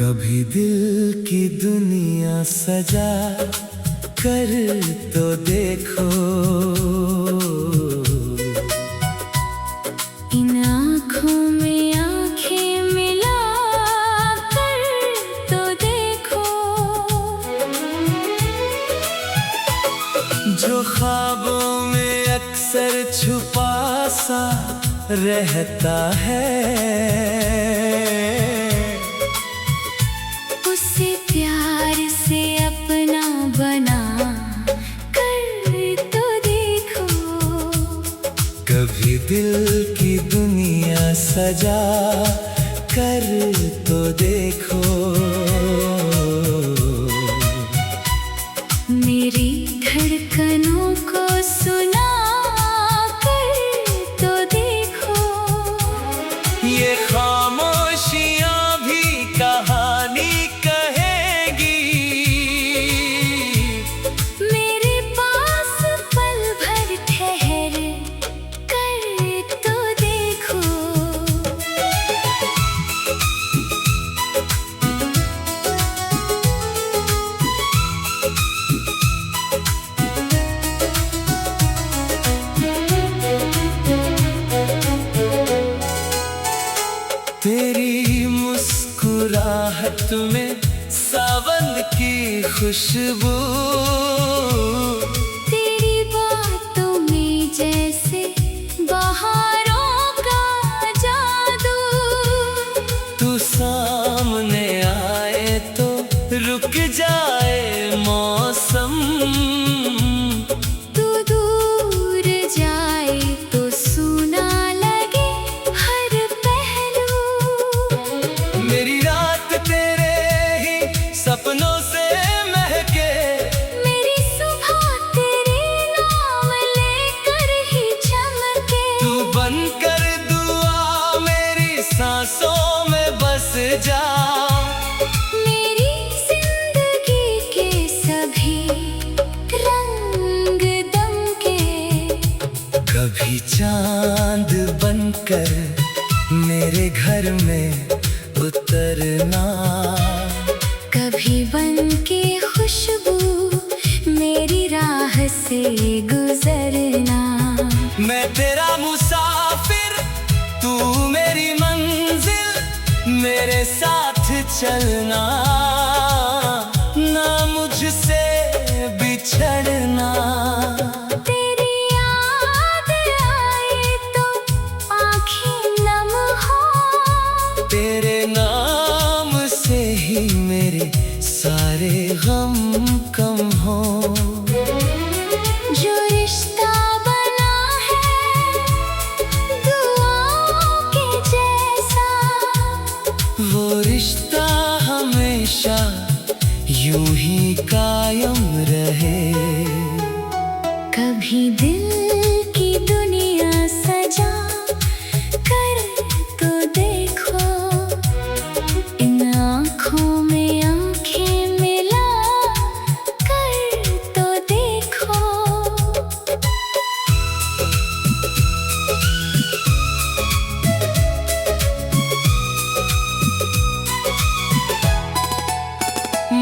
कभी दिल की दुनिया सजा कर तो देखो, इन आँखों में आँखें मिला कर तो देखो। जो ख्वाबों में अक्सर छुपा सा रहता है, उसे प्यार से अपना बना कर तो देखो। कभी दिल की दुनिया सजा कर तो देखो। मेरी धड़कनों को सुना कर तो देखो। ये खामोशियां भी कहानी कहेगी, मेरे पास पल भर ठहर कर तो देखो। तेरी मुस्कुराहट में सावन की खुशबू, तेरी बातों में जैसे बहारों का जादू। तू सामने आए तो रुक जाए मौसम, तू दूर जाए तो सुना लगे हर पहलू। मेरी रात तेरे ही सपनों से महके, मेरी सुबह तेरे नाम लेकर ही चमके। तू बनकर दुआ मेरी सांसों में बस जा। मेरी जिंदगी के सभी रंग दमके। कभी चांद बनकर मेरे घर में उतरना, कभी बन के खुशबू मेरी राह से गुजरना। मैं तेरा मुसाफिर तू मेरी मंजिल, मेरे साथ चलना ना मुझसे बिछड़ना। तेरी याद आए तो आँखें नम हो, तेरे नाम से ही मेरे सारे गम कम हो। जो रिश्ता बना है दुआओं के जैसा, वो रिश्ता हमेशा यूं ही कायम रहे। कभी दिल की दुनिया सजा कर तो देखो। इन आँखों में आँखें मिला कर तो देखो।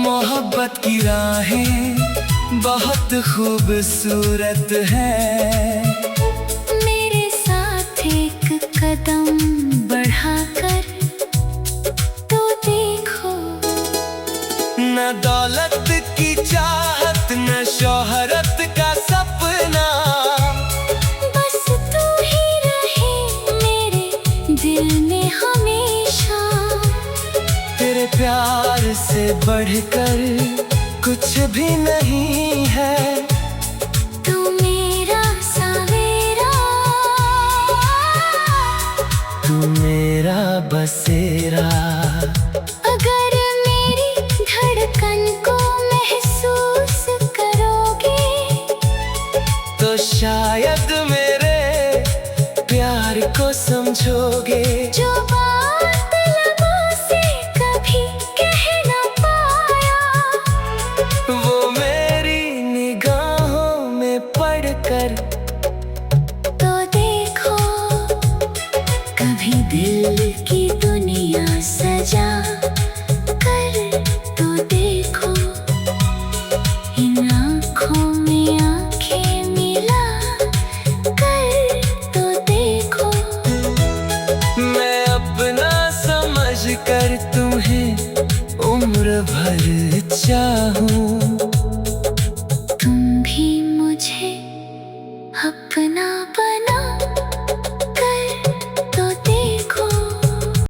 मोहब्बत की राहें बहुत खूबसूरत है, मेरे साथ एक कदम बढ़ाकर तो देखो। न दौलत की चाहत न शोहरत का सपना, बस तू ही रहे मेरे दिल में हमेशा। तेरे प्यार से बढ़कर कुछ भी नहीं है। तू मेरा सवेरा, तू मेरा बसेरा। अगर मेरी धड़कन को महसूस करोगे तो शायद मेरे प्यार को समझोगे। जो बात लबों से कभी कह न पाया, वो मेरी निगाहों में पढ़कर तो देखो। कभी दिल की दुनिया सजा उम्र भर चाहूं